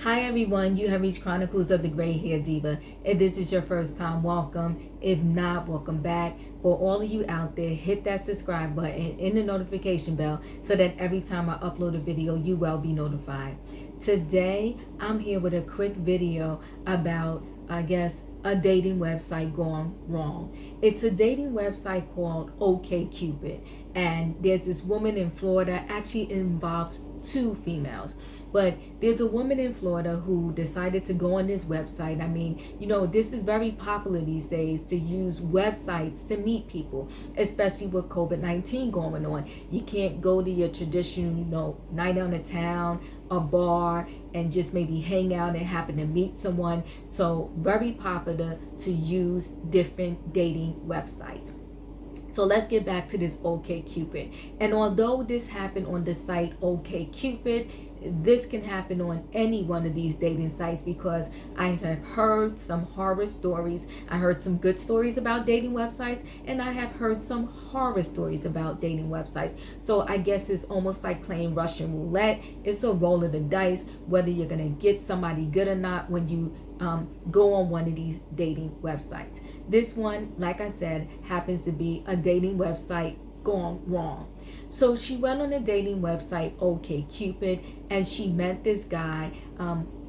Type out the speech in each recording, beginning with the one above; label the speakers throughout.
Speaker 1: Hi everyone, you have reached Chronicles of the Gray Hair Diva. If this is your first time, welcome. If not, welcome back. For all of you out there, hit that subscribe button and the notification bell so that every time I upload a video, you will be notified. Today, I'm here with a quick video about, a dating website gone wrong. It's a dating website called OkCupid, and there's this woman in Florida. Actually, it involves two females, but there's a woman in Florida who decided to go on this website. I mean, this is very popular these days to use websites to meet people, especially with COVID-19 going on. You can't go to your traditional, night on the town, a bar, and just maybe hang out and happen to meet someone. So very popular to use different dating websites. So let's get back to this OkCupid. And although this happened on the site OkCupid, this can happen on any one of these dating sites, because I have heard some horror stories. I heard some good stories about dating websites, and I have heard some horror stories about dating websites. So I guess it's almost like playing Russian roulette. It's a roll of the dice whether you're gonna get somebody good or not when you go on one of these dating websites. This one, like I said, happens to be a dating website gone wrong. So she went on a dating website, OkCupid, and she met this guy.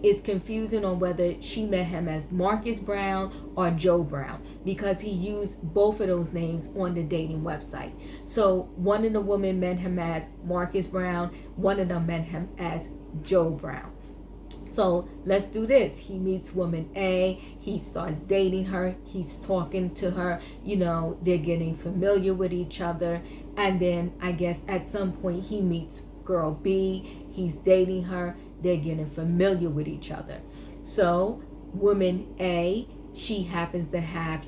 Speaker 1: It's confusing on whether she met him as Marcus Brown or Joe Brown, because he used both of those names on the dating website. So one of the women met him as Marcus Brown, one of them met him as Joe Brown. So let's do this. He meets woman A. He starts dating her. He's talking to her. They're getting familiar with each other. And then I guess at some point he meets girl B. He's dating her. They're getting familiar with each other. So woman A, she happens to have,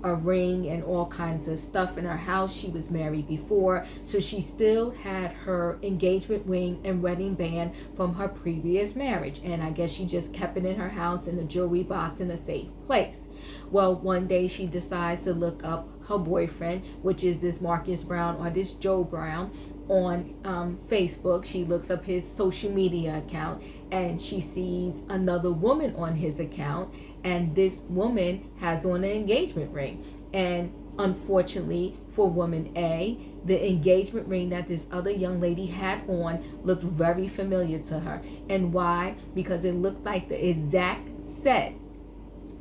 Speaker 1: a ring and all kinds of stuff in her house. She was married before, so she still had her engagement ring and wedding band from her previous marriage, and I guess she just kept it in her house in a jewelry box in a safe place. Well, one day she decides to look up her boyfriend, which is this Marcus Brown or this Joe Brown, on Facebook. She looks up his social media account, and she sees another woman on his account, and this woman has on an engagement ring. And unfortunately for woman A, the engagement ring that this other young lady had on looked very familiar to her. And why? Because it looked like the exact set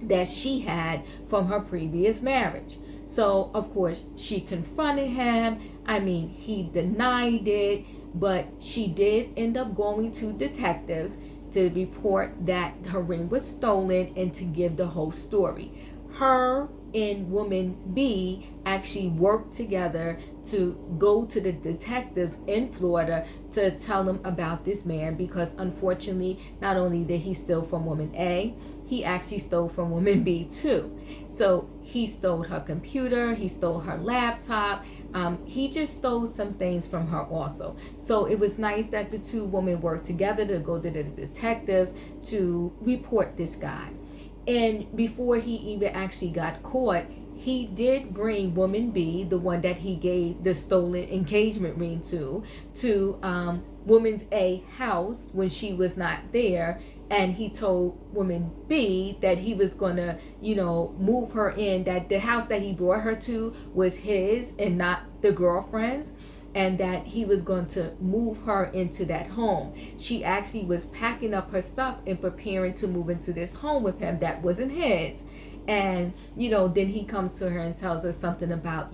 Speaker 1: that she had from her previous marriage. So, of course, she confronted him. I mean, he denied it, but she did end up going to detectives to report that her ring was stolen and to give the whole story. Her and woman B actually worked together to go to the detectives in Florida to tell them about this man, because unfortunately, not only did he steal from woman A, he actually stole from woman B too. So he stole her computer, he stole her laptop, he just stole some things from her also. So it was nice that the two women worked together to go to the detectives to report this guy. And before he even actually got caught, he did bring woman B, the one that he gave the stolen engagement ring to woman's A house when she was not there. And he told woman B that he was going to, move her in, that the house that he brought her to was his and not the girlfriend's, and that he was going to move her into that home. She actually was packing up her stuff and preparing to move into this home with him that wasn't his. And, then he comes to her and tells her something about,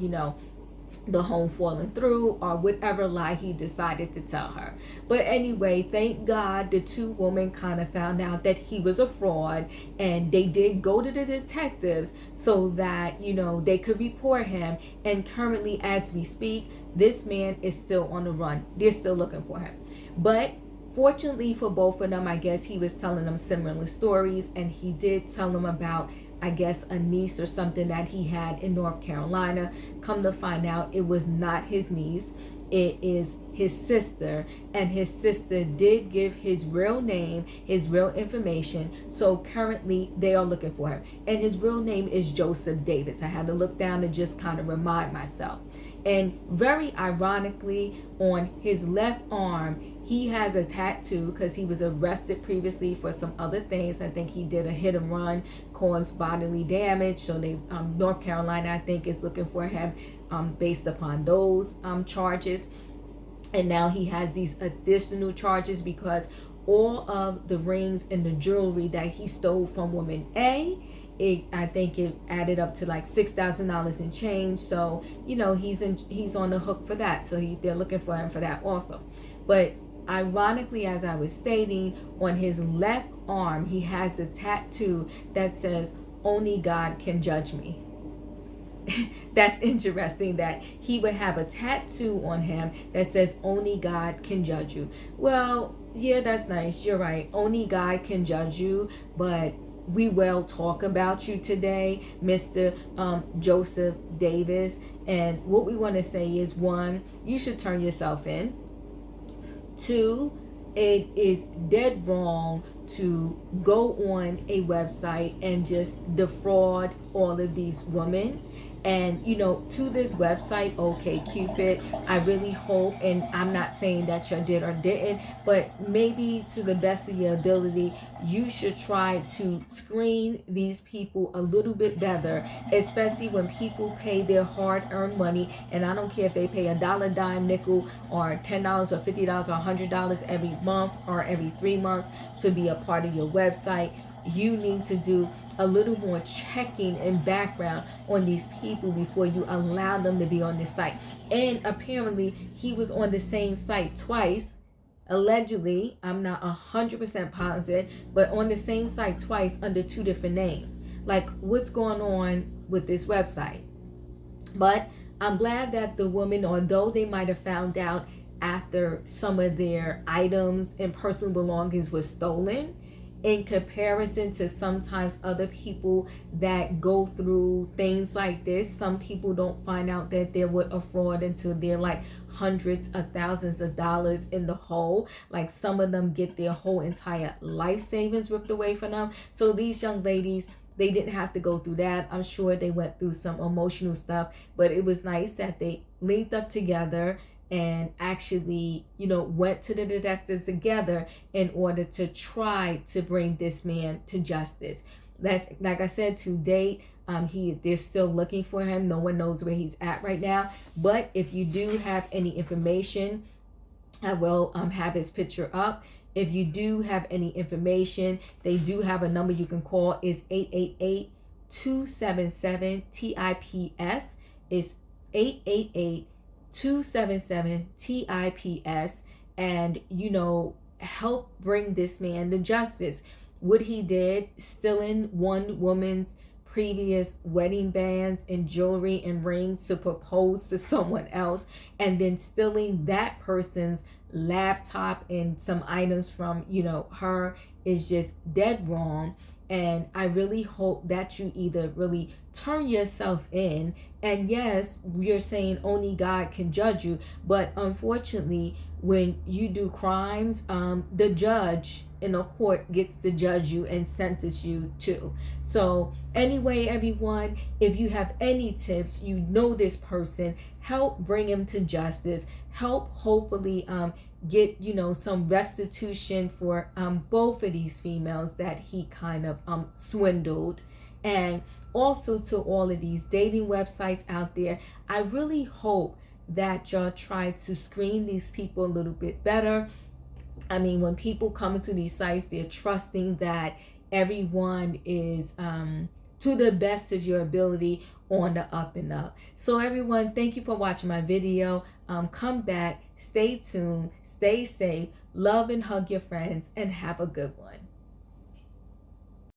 Speaker 1: the home falling through or whatever lie he decided to tell her. But anyway, thank God the two women kind of found out that he was a fraud, and they did go to the detectives so that, they could report him. And currently, as we speak, this man is still on the run. They're still looking for him. But fortunately for both of them, I guess he was telling them similar stories, and he did tell them about, I guess, a niece or something that he had in North Carolina. Come to find out, it was not his niece. It is his sister, and his sister did give his real name, his real information. So currently they are looking for him, and his real name is Joseph Davis. I had to look down to just kind of remind myself. And very ironically, on his left arm, He has a tattoo because he was arrested previously for some other things. I think he did a hit and run, caused bodily damage. So they, North Carolina, I think, is looking for him based upon those charges. And now he has these additional charges because all of the rings and the jewelry that he stole from woman A, I think it added up to like $6,000 in change. So he's on the hook for that. So they're looking for him for that also. But ironically, as I was stating, on his left arm he has a tattoo that says "Only God can judge me." That's interesting that he would have a tattoo on him that says "Only God can judge you." Well, yeah, that's nice. You're right. Only God can judge you, but we will talk about you today, Mr. Joseph Davis. And what we want to say is, one, you should turn yourself in. Two, it is dead wrong to go on a website and just defraud all of these women. And to this website, OkCupid, I really hope, and I'm not saying that you did or didn't, but maybe to the best of your ability, you should try to screen these people a little bit better, especially when people pay their hard-earned money. And I don't care if they pay a dollar, dime, nickel, or $10 or $50 or $100 every month or every 3 months to be a part of your website. You need to do a little more checking and background on these people before you allow them to be on this site. And apparently he was on the same site twice, allegedly. I'm not 100% positive, but on the same site twice under 2 different names. Like, what's going on with this website? But I'm glad that the woman, although they might have found out after some of their items and personal belongings was stolen, in comparison to sometimes other people that go through things like this, some people don't find out that they're with a fraud until they're like hundreds of thousands of dollars in the hole. Like, some of them get their whole entire life savings ripped away from them. So these young ladies, they didn't have to go through that. I'm sure they went through some emotional stuff, but it was nice that they linked up together and actually, went to the detectives together in order to try to bring this man to justice. That's, like I said, to date, they're still looking for him. No one knows where he's at right now. But if you do have any information, I will have his picture up. If you do have any information, they do have a number you can call. It's 888-277-TIPS. It's 888-277-TIPS, and help bring this man to justice. What he did, stealing one woman's previous wedding bands and jewelry and rings to propose to someone else, and then stealing that person's laptop and some items from her, is just dead wrong. And I really hope that you either really turn yourself in, and yes, you're saying only God can judge you, but unfortunately, when you do crimes, the judge in a court gets to judge you and sentence you too. So anyway, everyone, if you have any tips, this person, help bring him to justice. Help hopefully get some restitution for both of these females that he kind of swindled. And also to all of these dating websites out there, I really hope that y'all try to screen these people a little bit better. I mean, when people come into these sites, they're trusting that everyone is to the best of your ability on the up and up. So everyone, thank you for watching my video. Come back, stay tuned, stay safe, love and hug your friends, and have a good one.